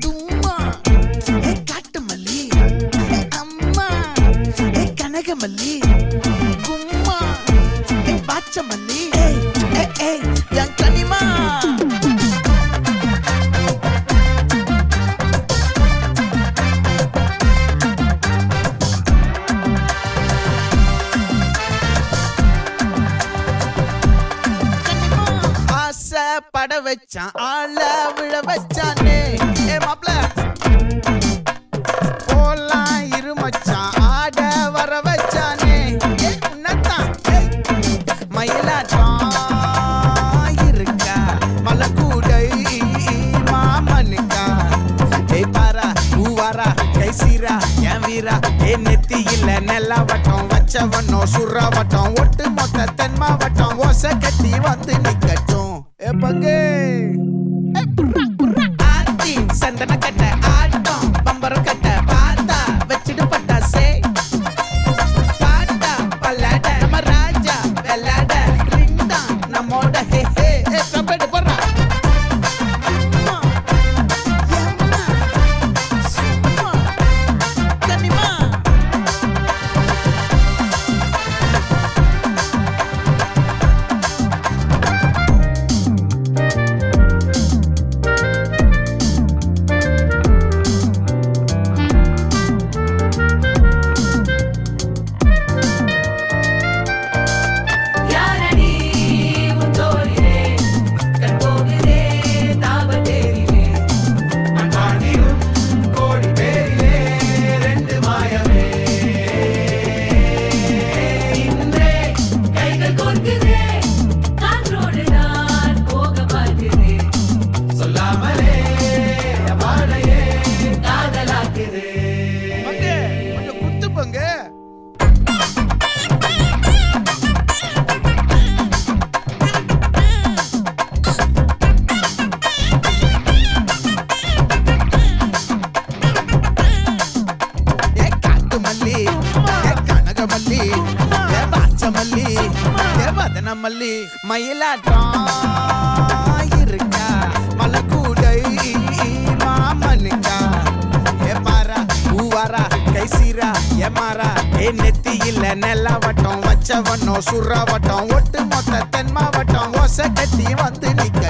தும்மா காட்டு மல்லி அம்மா கனகமல்லி கும்மா பாச்ச மல்லி என் கனிமா பட வச்சான் ஆள விழ வச்சானே மாப்ள போலாம் இருமச்சான் ஆட வர வச்சானே உன்னத்தான் மயிலாட்டம் இருக்கா மலக்கூடை மாமனுக்கா பாரா ஊவாரா கைசீரா என் வீரா நெத்தி இல்ல நெல்லா வட்டம் வச்சவனோ சுறா வட்டம் ஒட்டு மொத்த தென் மாவட்டம் ஓசை கட்டி வந்து நிக்கட்டும் பங்கே ஆத்தி சந்தன கட்ட ஆட்டம் பம்பரம் கட்ட பார்த்தா வச்சிட்டு பட்டாசே பாட்டா பல்லாட நம்ம ராஜா வெள்ளாட ரிங் தான் நம்மோட ஹே ஹே கபடி போடுறா மல்லி மயிலாட்டம் இருக்கா மலக்கூடை மாமனுக்கா பாரா ஊவாரா கைசீரா மாறா நெத்தி இல்ல நெல்லா வட்டம் வச்சவனோ சுறா வட்டம் ஒட்டு மொத்த தென் மாவட்டம் ஓசை கட்டி வந்து நிக்க